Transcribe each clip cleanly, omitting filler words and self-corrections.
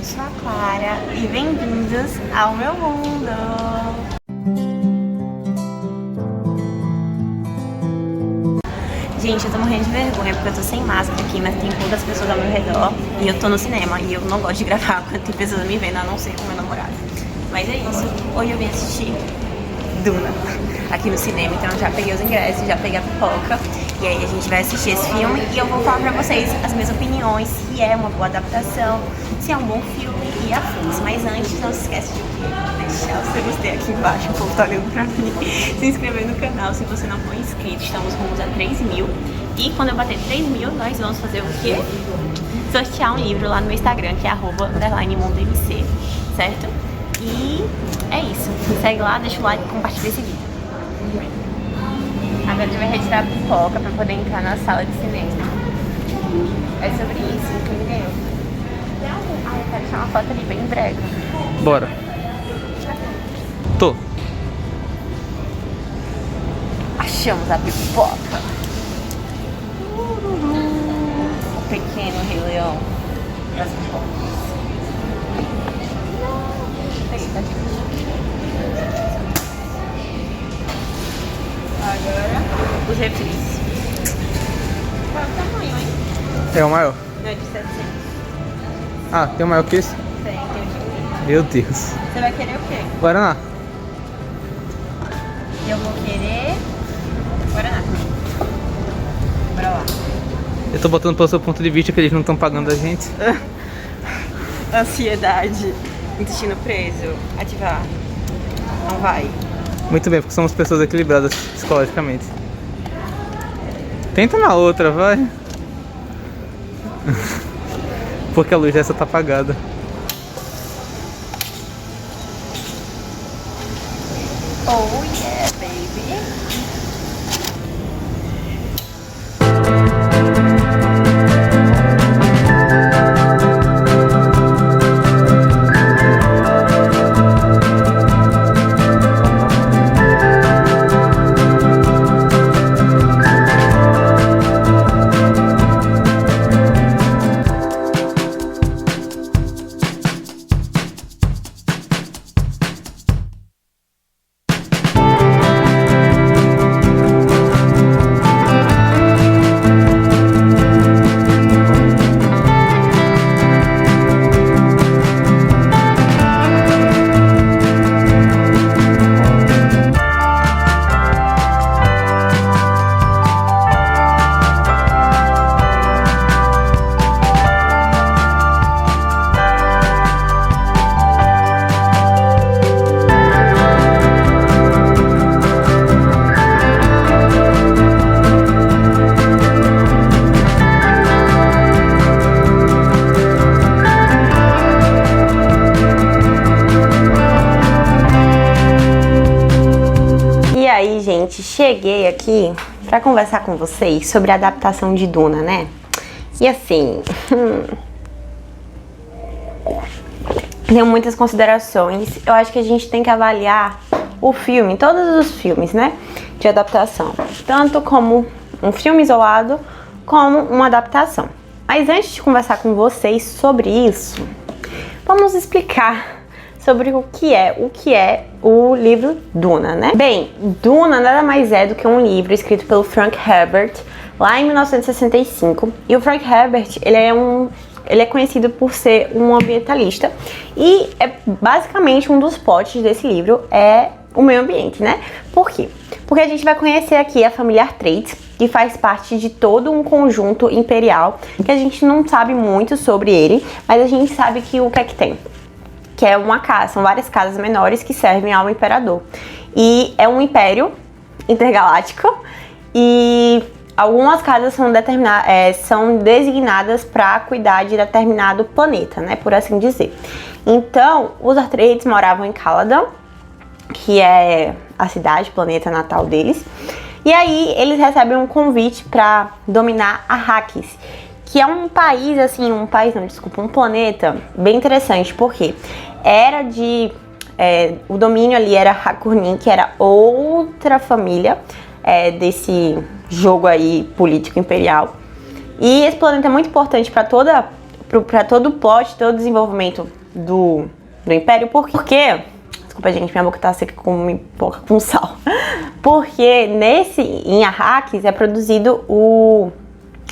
sou a Clara e bem-vindos ao meu mundo! Gente, eu tô morrendo de vergonha porque eu tô sem máscara aqui, mas tem poucas pessoas ao meu redor e eu tô no cinema e eu não gosto de gravar quando tem pessoas me vendo, a não ser com meu namorado. Mas é isso, hoje eu vim assistir Duna aqui no cinema, então eu já peguei os ingressos, já peguei a pipoca e aí a gente vai assistir esse filme e eu vou falar pra vocês as minhas opiniões, se é uma boa adaptação, se é um bom filme e afins. Mas antes, não se esquece de deixar o seu gostei aqui embaixo, o povo tá olhando pra mim, se inscrever no canal se você não for inscrito. Estamos rumos a 3 mil e quando eu bater 3 mil nós vamos fazer o quê? Sortear um livro lá no meu Instagram, que é @_mundmc, certo? E é isso, me segue lá, deixa o like e compartilha esse vídeo. Agora a gente vai retirar a pipoca pra poder entrar na sala de cinema. É sobre isso, entendeu? Ai, eu quero tirar uma foto ali bem brega. Bora. Tô. Achamos a pipoca. O pequeno Rei Leão das pipocas. Agora, os refris. Qual é o tamanho, hein? É o maior. Não é de 700. Ah, tem o maior que esse? Tem de 1.500. Meu Deus. Você vai querer o quê? Guaraná. Eu vou querer Guaraná. Bora lá. Eu tô botando pelo seu ponto de vista que eles não estão pagando a gente. Ansiedade. Intestino preso. Ativar. Não vai. Muito bem, porque somos pessoas equilibradas psicologicamente. Tenta na outra, vai. Porque a luz dessa tá apagada. Oh yeah, baby. Gente, cheguei aqui pra conversar com vocês sobre a adaptação de Duna, né? E assim, tenho muitas considerações. Eu acho que a gente tem que avaliar o filme, todos os filmes, né, de adaptação, tanto como um filme isolado, como uma adaptação. Mas antes de conversar com vocês sobre isso, vamos explicar sobre o que é o livro Duna, né? Bem, Duna nada mais é do que um livro escrito pelo Frank Herbert lá em 1965. E o Frank Herbert, ele é conhecido por ser um ambientalista e basicamente um dos plots desse livro é o meio ambiente, né? Por quê? Porque a gente vai conhecer aqui a família Atreides, que faz parte de todo um conjunto imperial que a gente não sabe muito sobre ele, mas a gente sabe que o que é que tem? Que é uma casa, são várias casas menores que servem ao imperador. E é um império intergaláctico e algumas casas são designadas para cuidar de determinado planeta, né, por assim dizer. Então, os Atreides moravam em Caladan, que é a cidade, planeta natal deles. E aí eles recebem um convite para dominar Arrakis, que é um país, assim, um planeta bem interessante, porque o domínio ali era Harkonnen, que era outra família desse jogo aí político imperial. E esse planeta é muito importante para pra todo o plot, todo o desenvolvimento do Império. Porque, desculpa gente, minha boca tá seca com sal. Porque em Arrakis é produzido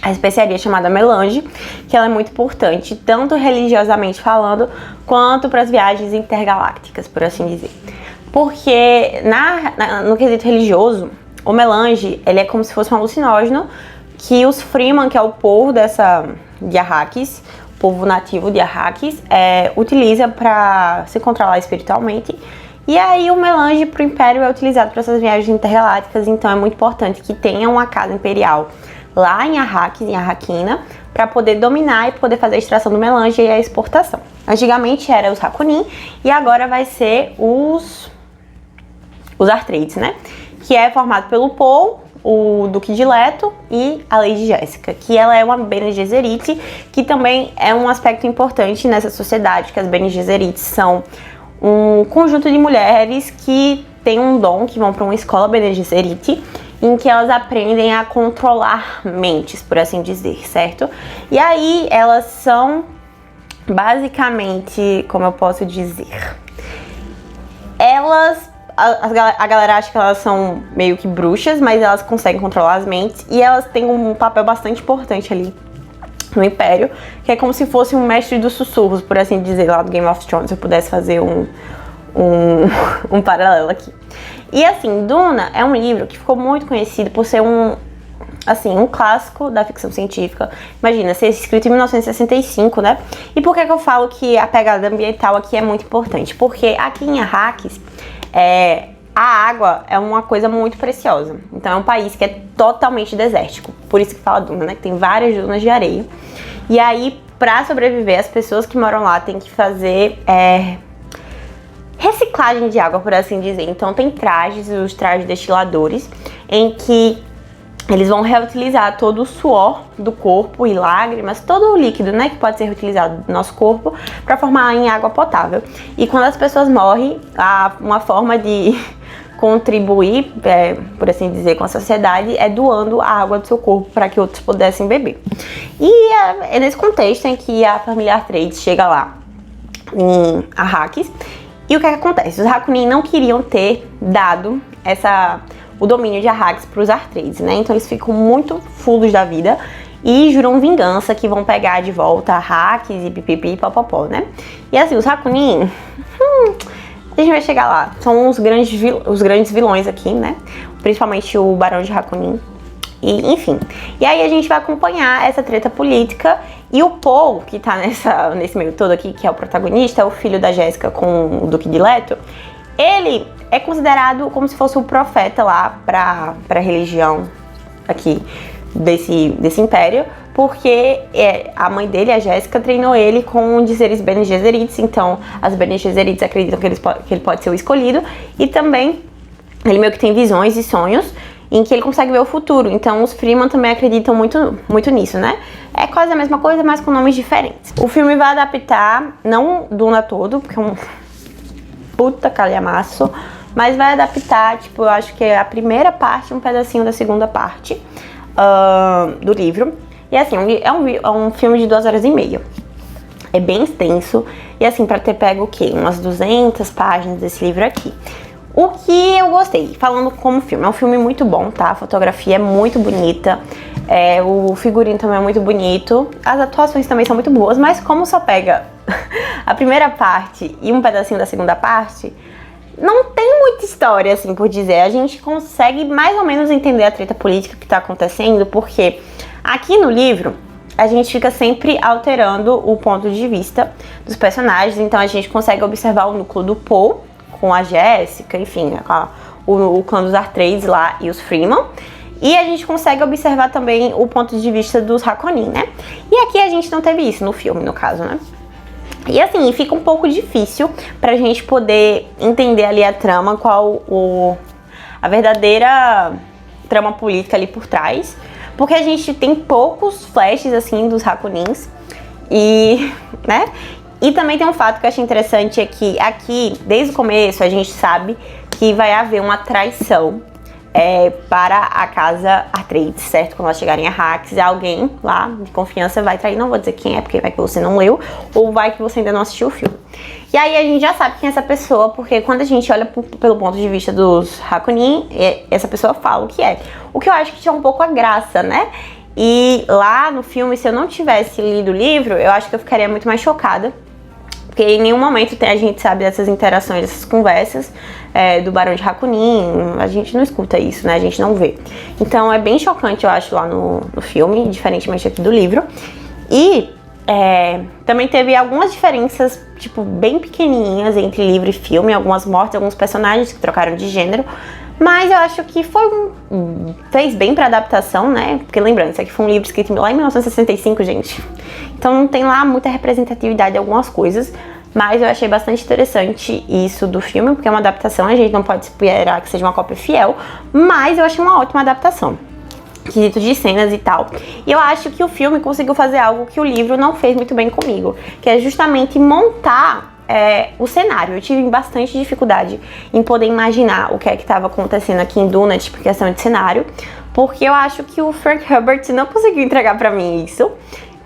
a especiaria chamada melange, que ela é muito importante, tanto religiosamente falando, quanto para as viagens intergalácticas, por assim dizer. Porque no quesito religioso, o melange, ele é como se fosse um alucinógeno que os Fremen, que é o povo de Arrakis, o povo nativo de Arrakis, utiliza para se controlar espiritualmente. E aí o melange para o Império é utilizado para essas viagens intergalácticas, então é muito importante que tenha uma casa imperial lá em Arrakis, em Arrakina, para poder dominar e poder fazer a extração do melange e a exportação. Antigamente era os Harkonnen e agora vai ser os Atreides, né? Que é formado pelo Paul, o Duque de Leto e a Lady Jessica, que ela é uma Bene Gesserit, que também é um aspecto importante nessa sociedade, que as Bene Gesserit são um conjunto de mulheres que têm um dom, que vão para uma escola Bene Gesserit, em que elas aprendem a controlar mentes, por assim dizer, certo? E aí elas são basicamente, como eu posso dizer, a galera acha que elas são meio que bruxas, mas elas conseguem controlar as mentes e elas têm um papel bastante importante ali no Império, que é como se fosse um mestre dos sussurros, por assim dizer, lá do Game of Thrones, se eu pudesse fazer um paralelo aqui. E assim, Duna é um livro que ficou muito conhecido por ser um clássico da ficção científica. Imagina, ser escrito em 1965, né? E por que eu falo que a pegada ambiental aqui é muito importante? Porque aqui em Arrakis, a água é uma coisa muito preciosa. Então é um país que é totalmente desértico. Por isso que fala Duna, né? Que tem várias dunas de areia. E aí, pra sobreviver, as pessoas que moram lá têm que fazer reciclagem de água, por assim dizer. Então tem os trajes destiladores, em que eles vão reutilizar todo o suor do corpo e lágrimas, todo o líquido, né, que pode ser reutilizado do nosso corpo, para formar em água potável. E quando as pessoas morrem, uma forma de contribuir, por assim dizer, com a sociedade é doando a água do seu corpo para que outros pudessem beber. E é nesse contexto em que a família Atreides chega lá em Arrakis. E o que acontece? Os Harkonnen não queriam ter dado o domínio de Arrakis para os Atreides, né? Então eles ficam muito fulos da vida e juram vingança, que vão pegar de volta Arrakis e pipipi e popopó, né? E assim, os Harkonnen, a gente vai chegar lá, são os grandes vilões aqui, né? Principalmente o Barão de Harkonnen. E, enfim, e aí a gente vai acompanhar essa treta política. E o Paul, que tá nesse meio todo aqui, que é o protagonista, é o filho da Jéssica com o Duque de Leto. Ele é considerado como se fosse o profeta lá pra religião aqui desse império, porque a mãe dele, a Jéssica, treinou ele com dizeres Bene Gesserits. Então as Bene Gesserits acreditam que ele pode ser o escolhido, e também ele meio que tem visões e sonhos em que ele consegue ver o futuro. Então os Fremen também acreditam muito, muito nisso, né? É quase a mesma coisa, mas com nomes diferentes. O filme vai adaptar, não Duna todo, porque é um puta calhamaço, mas vai adaptar, tipo, eu acho que é a primeira parte, um pedacinho da segunda parte do livro. E assim, é um filme de 2h30. É bem extenso. E assim, pra ter pego o quê? Umas 200 páginas desse livro aqui. O que eu gostei, falando como filme, é um filme muito bom, tá? A fotografia é muito bonita, o figurino também é muito bonito, as atuações também são muito boas, mas como só pega a primeira parte e um pedacinho da segunda parte, não tem muita história, assim, por dizer. A gente consegue mais ou menos entender a treta política que tá acontecendo, porque aqui no livro a gente fica sempre alterando o ponto de vista dos personagens, então a gente consegue observar o núcleo do Paul com a Jéssica, enfim, o clã dos Atreides lá e os Fremen. E a gente consegue observar também o ponto de vista dos Harkonnen, né? E aqui a gente não teve isso no filme, no caso, né? E assim, fica um pouco difícil pra gente poder entender ali a trama, a verdadeira trama política ali por trás. Porque a gente tem poucos flashes, assim, dos Harkonnens. E, né? E também tem um fato que eu achei interessante, é que aqui, desde o começo, a gente sabe que vai haver uma traição para a casa Atreides, certo? Quando elas chegarem a Arrakis, alguém lá de confiança vai trair, não vou dizer quem é, porque vai que você não leu, ou vai que você ainda não assistiu o filme. E aí a gente já sabe quem é essa pessoa, porque quando a gente olha pelo ponto de vista dos Harkonnen, essa pessoa fala o que é. O que eu acho que tinha um pouco a graça, né? E lá no filme, se eu não tivesse lido o livro, eu acho que eu ficaria muito mais chocada. Porque em nenhum momento a gente sabe dessas interações, dessas conversas do Barão de Harkonnen. A gente não escuta isso, né? A gente não vê. Então é bem chocante, eu acho, lá no filme, diferentemente aqui do livro. E também teve algumas diferenças, tipo, bem pequenininhas entre livro e filme. Algumas mortes, alguns personagens que trocaram de gênero. Mas eu acho que fez bem pra adaptação, né? Porque lembrando, isso aqui foi um livro escrito lá em 1965, gente. Então não tem lá muita representatividade de algumas coisas. Mas eu achei bastante interessante isso do filme, porque é uma adaptação, a gente não pode esperar que seja uma cópia fiel. Mas eu achei uma ótima adaptação, quesito de cenas e tal. E eu acho que o filme conseguiu fazer algo que o livro não fez muito bem comigo, que é justamente montar o cenário. Eu tive bastante dificuldade em poder imaginar o que é que estava acontecendo aqui em Duna, tipo, questão de cenário, porque eu acho que o Frank Herbert não conseguiu entregar pra mim isso.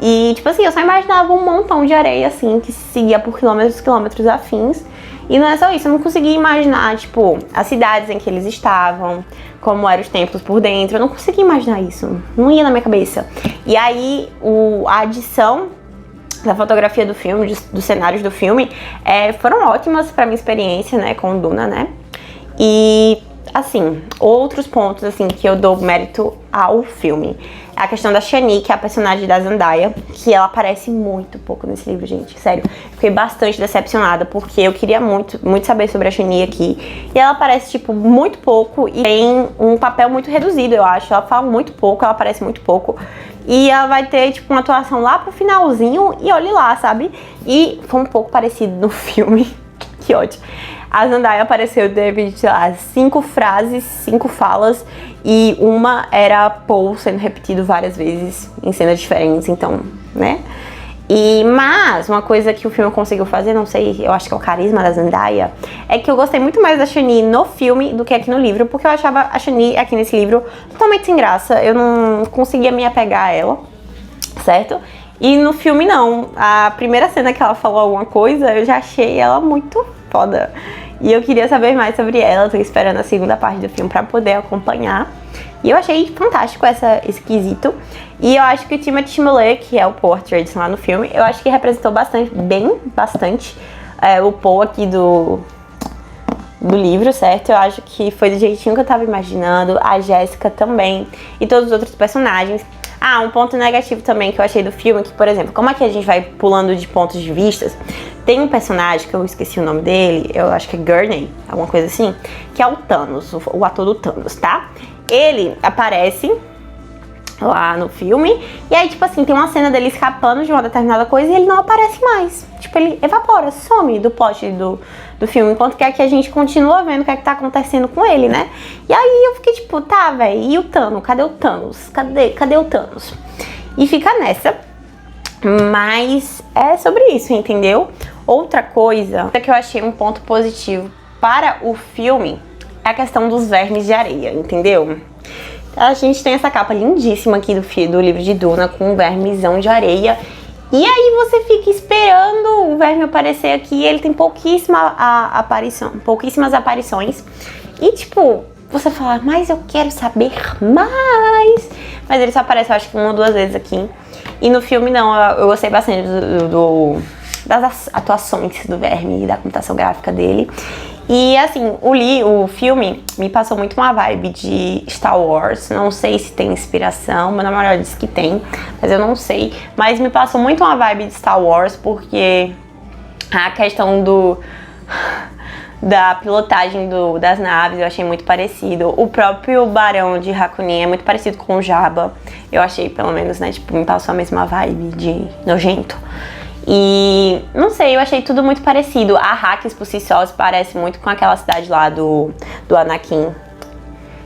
E, tipo assim, eu só imaginava um montão de areia, assim, que seguia por quilômetros e quilômetros afins. E não é só isso, eu não conseguia imaginar, tipo, as cidades em que eles estavam, como eram os templos por dentro. Eu não conseguia imaginar isso, não ia na minha cabeça. E aí, a adição da fotografia do filme, dos cenários do filme, foram ótimas pra minha experiência, né, com Duna, né. E, assim, outros pontos, assim, que eu dou mérito ao filme. A questão da Shani, que é a personagem da Zendaya, que ela aparece muito pouco nesse livro, gente, sério. Fiquei bastante decepcionada, porque eu queria muito, muito saber sobre a Shani aqui. E ela aparece, tipo, muito pouco e tem um papel muito reduzido, eu acho. Ela fala muito pouco, ela aparece muito pouco. E ela vai ter, tipo, uma atuação lá pro finalzinho e olhe lá, sabe? E foi um pouco parecido no filme. Que ótimo. A Zendaya apareceu, teve, sei lá, 5 frases, 5 falas, e uma era Paul sendo repetido várias vezes em cenas diferentes, então, né? Mas uma coisa que o filme conseguiu fazer, não sei, eu acho que é o carisma da Zendaya, é que eu gostei muito mais da Shani no filme do que aqui no livro, porque eu achava a Shani aqui nesse livro totalmente sem graça, eu não conseguia me apegar a ela, certo? E no filme não, a primeira cena que ela falou alguma coisa, eu já achei ela muito foda. E eu queria saber mais sobre ela, tô esperando a segunda parte do filme pra poder acompanhar. E eu achei fantástico esse quesito. E eu acho que o Timothée Chalamet, que é o Paul Atreides lá no filme, eu acho que representou bastante o Paul aqui do livro, certo? Eu acho que foi do jeitinho que eu tava imaginando, a Jéssica também, e todos os outros personagens. Um ponto negativo também que eu achei do filme, que, por exemplo, como aqui a gente vai pulando de pontos de vistas, tem um personagem, que eu esqueci o nome dele, eu acho que é Gurney, alguma coisa assim, que é o Thanos, o ator do Thanos, tá? Ele aparece lá no filme, e aí, tipo assim, tem uma cena dele escapando de uma determinada coisa e ele não aparece mais. Tipo, ele evapora, some do plot do filme, enquanto que aqui a gente continua vendo o que é que tá acontecendo com ele, né? E aí eu fiquei tipo, tá, velho, e o Thanos? Cadê o Thanos? Cadê o Thanos? E fica nessa. Mas é sobre isso, entendeu? Outra coisa que eu achei um ponto positivo para o filme é a questão dos vermes de areia, entendeu? A gente tem essa capa lindíssima aqui do livro de Duna com um vermezão de areia. E aí você fica esperando o verme aparecer aqui, ele tem pouquíssimas aparições. E tipo, você fala, mas eu quero saber mais. Mas ele só aparece, eu acho que 1 ou 2 vezes aqui. E no filme não, eu gostei bastante das atuações do verme e da computação gráfica dele. E assim, o filme me passou muito uma vibe de Star Wars. Não sei se tem inspiração, meu namorado disse que tem, mas eu não sei. Mas me passou muito uma vibe de Star Wars, porque a questão da pilotagem das naves eu achei muito parecido. O próprio Barão de Harkonnen é muito parecido com o Jabba. Eu achei, pelo menos, né, tipo, me passou a mesma vibe de nojento. E, não sei, eu achei tudo muito parecido. A Arrakis, por si só, se parece muito com aquela cidade lá do Anakin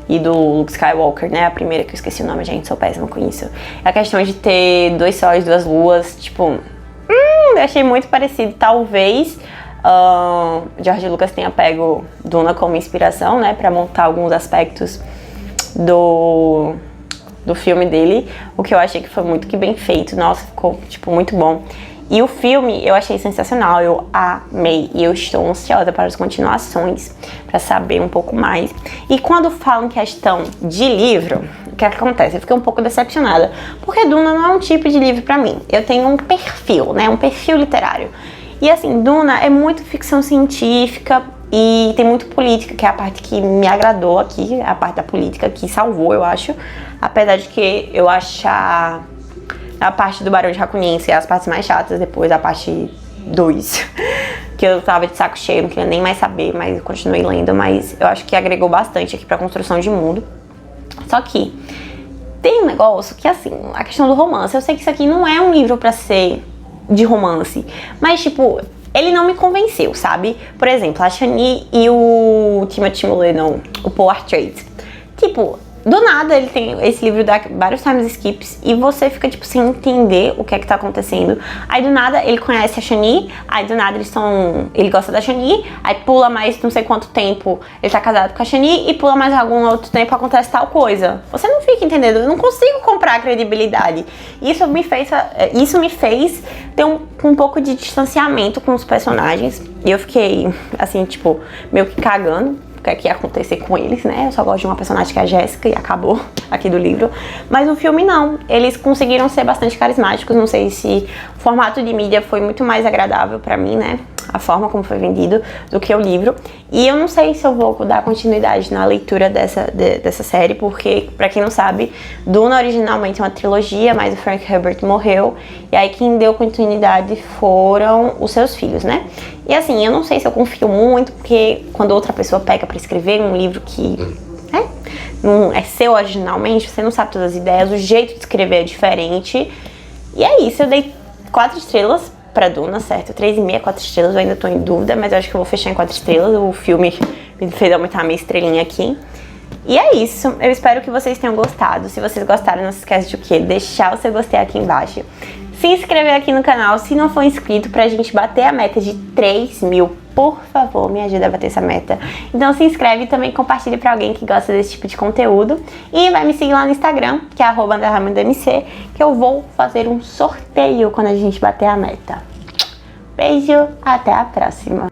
e do Luke Skywalker, né? A primeira, que eu esqueci o nome, gente, sou péssima com isso. A questão de ter 2 sóis, 2 luas, tipo... eu achei muito parecido. Talvez George Lucas tenha pego Duna como inspiração, né? Pra montar alguns aspectos do filme dele, o que eu achei que foi muito que bem feito. Nossa, ficou, tipo, muito bom. E o filme eu achei sensacional, eu amei. E eu estou ansiosa para as continuações, para saber um pouco mais. E quando falam questão de livro, o que acontece? Eu fiquei um pouco decepcionada, porque Duna não é um tipo de livro pra mim. Eu tenho um perfil, né? Um perfil literário. E assim, Duna é muito ficção científica e tem muito política, que é a parte que me agradou aqui, a parte da política que salvou, eu acho. Apesar de que eu achar a parte do Barão de Harkonnen ser as partes mais chatas, depois a parte 2, que eu tava de saco cheio, não queria nem mais saber, mas eu continuei lendo. Mas eu acho que agregou bastante aqui pra construção de mundo. Só que tem um negócio que, assim, a questão do romance, eu sei que isso aqui não é um livro pra ser de romance, mas, tipo, ele não me convenceu, sabe? Por exemplo, a Chani e o Timothée Chalamet, não, o Paul Atreides. Tipo, do nada ele tem esse livro, dá vários time skips e você fica, tipo, sem entender o que é que tá acontecendo. Aí do nada ele conhece a Chani, aí do nada ele gosta da Chani, aí pula mais não sei quanto tempo ele tá casado com a Chani e pula mais algum outro tempo acontece tal coisa. Você não fica entendendo, eu não consigo comprar a credibilidade. Isso me fez ter um pouco de distanciamento com os personagens e eu fiquei, assim, tipo, meio que cagando o que ia acontecer com eles, né? Eu só gosto de uma personagem que é a Jéssica e acabou aqui do livro. Mas o filme não. Eles conseguiram ser bastante carismáticos. Não sei se o formato de mídia foi muito mais agradável pra mim, né? A forma como foi vendido do que o livro. E eu não sei se eu vou dar continuidade na leitura dessa série, porque, pra quem não sabe, Duna originalmente é uma trilogia, mas o Frank Herbert morreu. E aí quem deu continuidade foram os seus filhos, né? E assim, eu não sei se eu confio muito, porque quando outra pessoa pega pra escrever um livro que não é seu originalmente, você não sabe todas as ideias, o jeito de escrever é diferente. E é isso, eu dei 4 estrelas pra Duna, certo? 3,5, 4 estrelas, eu ainda tô em dúvida, mas eu acho que eu vou fechar em 4 estrelas. O filme me fez aumentar a minha estrelinha aqui. E é isso, eu espero que vocês tenham gostado. Se vocês gostaram, não se esquece de o quê? Deixar o seu gostei aqui embaixo. Se inscrever aqui no canal, se não for inscrito, pra gente bater a meta de 3 mil. Por favor, me ajuda a bater essa meta. Então se inscreve e também compartilhe pra alguém que gosta desse tipo de conteúdo. E vai me seguir lá no Instagram, que é @_mc, que eu vou fazer um sorteio quando a gente bater a meta. Beijo, até a próxima.